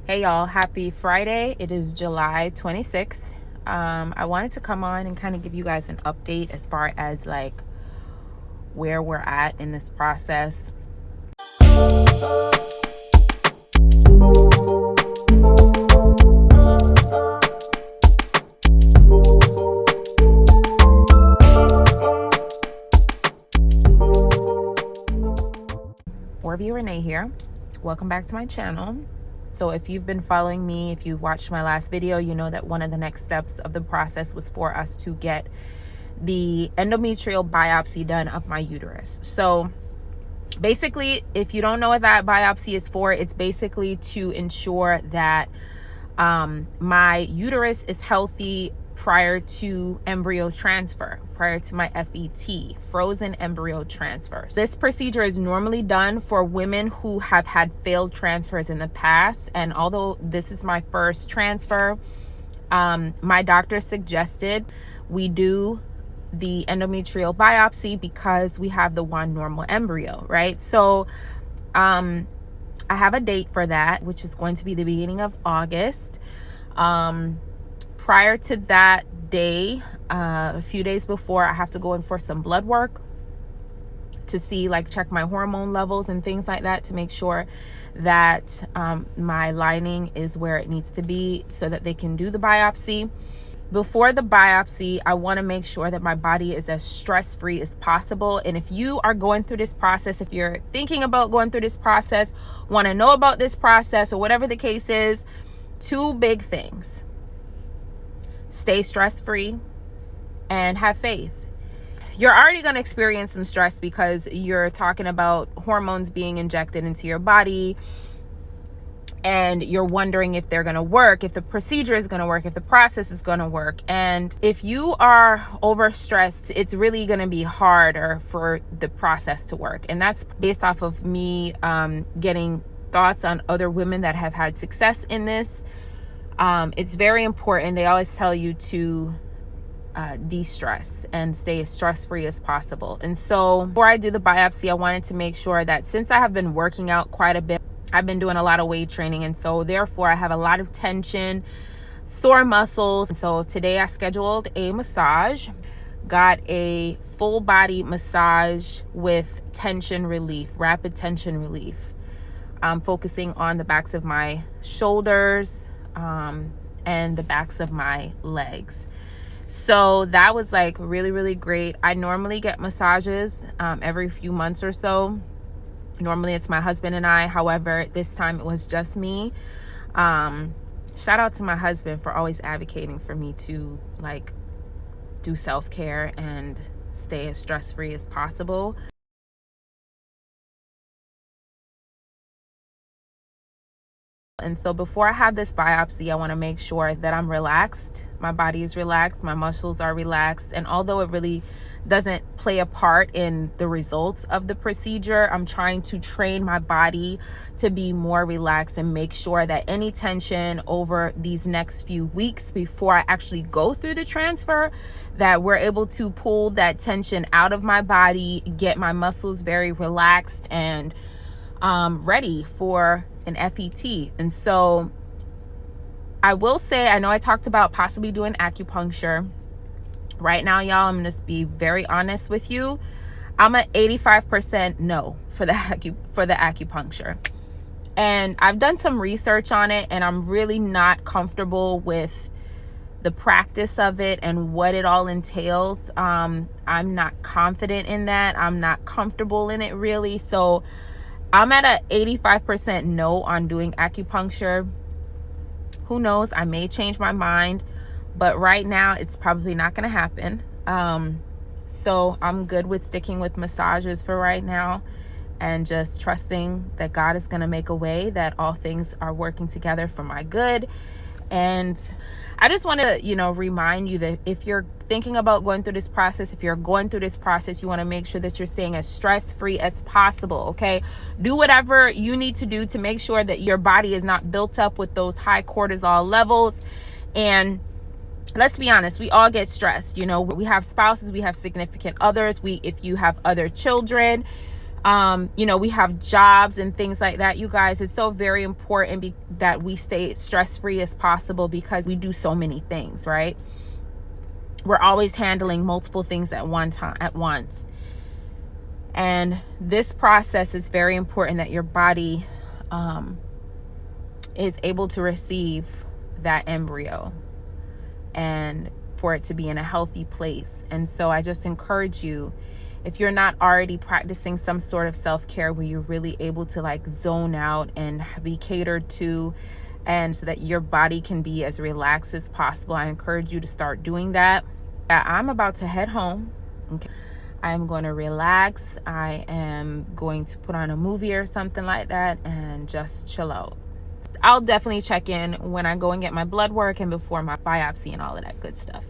Hey y'all, happy Friday. It is July 26th. I wanted to come on and kind of give you guys an update as far as like where we're at in this process. Orvie Renee here. Welcome back to my channel. So if you've been following me, if you've watched my last video, you know that one of the next steps of the process was for us to get the endometrial biopsy done of my uterus. So basically, if you don't know what that biopsy is for, it's basically to ensure that my uterus is healthy prior to embryo transfer, prior to my FET, frozen embryo transfer. This procedure is normally done for women who have had failed transfers in the past. And although this is my first transfer, my doctor suggested we do the endometrial biopsy because we have the one normal embryo, right? So I have a date for that, which is going to be the beginning of August. Prior to that day, a few days before, I have to go in for some blood work to see, like, check my hormone levels and things like that to make sure that my lining is where it needs to be so that they can do the biopsy. Before the biopsy, I want to make sure that my body is as stress-free as possible. And if you are going through this process, if you're thinking about going through this process, want to know about this process or whatever the case is, two big things: stay stress-free and have faith. You're already going to experience some stress because you're talking about hormones being injected into your body, and you're wondering if they're going to work, if the procedure is going to work, if the process is going to work. And if you are overstressed, it's really going to be harder for the process to work. And that's based off of me getting thoughts on other women that have had success in this. It's very important. They always tell you to de-stress and stay as stress-free as possible. And so before I do the biopsy, I wanted to make sure that since I have been working out quite a bit, I've been doing a lot of weight training, and so therefore I have a lot of tension, sore muscles. And so today I scheduled a massage, got a full body massage with tension relief, rapid tension relief, focusing on the backs of my shoulders and the backs of my legs. So that was like really, really great. I normally get massages every few months or so. Normally it's my husband and I. However, this time it was just me. Shout out to my husband for always advocating for me to like do self-care and stay as stress-free as possible. And so before I have this biopsy, I want to make sure that I'm relaxed. My body is relaxed. My muscles are relaxed. And although it really doesn't play a part in the results of the procedure, I'm trying to train my body to be more relaxed and make sure that any tension over these next few weeks before I actually go through the transfer, that we're able to pull that tension out of my body, get my muscles very relaxed and ready for an FET. And so I will say, I know I talked about possibly doing acupuncture. Right now, y'all, I'm gonna just be very honest with you. I'm at 85% no for the acupuncture. And I've done some research on it, and I'm really not comfortable with the practice of it and what it all entails. I'm not confident in that. I'm not comfortable in it really. So I'm at a 85% no on doing acupuncture. Who knows? I may change my mind, but right now it's probably not going to happen. So I'm good with sticking with massages for right now and just trusting that God is going to make a way, that all things are working together for my good. And I just want to, remind you that if you're thinking about going through this process, if you're going through this process, you want to make sure that you're staying as stress-free as possible, okay? Do whatever you need to do to make sure that your body is not built up with those high cortisol levels. And let's be honest, we all get stressed. We have spouses, we have significant others. If you have other children, You know, we have jobs and things like that. You guys, it's so very important that we stay stress-free as possible, because we do so many things, right? We're always handling multiple things at once. And this process is very important, that your body is able to receive that embryo and for it to be in a healthy place. And so I just encourage you, if you're not already practicing some sort of self-care where you're really able to like zone out and be catered to, and so that your body can be as relaxed as possible, I encourage you to start doing that. I'm about to head home. Okay. I'm going to relax. I am going to put on a movie or something like that and just chill out. I'll definitely check in when I go and get my blood work and before my biopsy and all of that good stuff.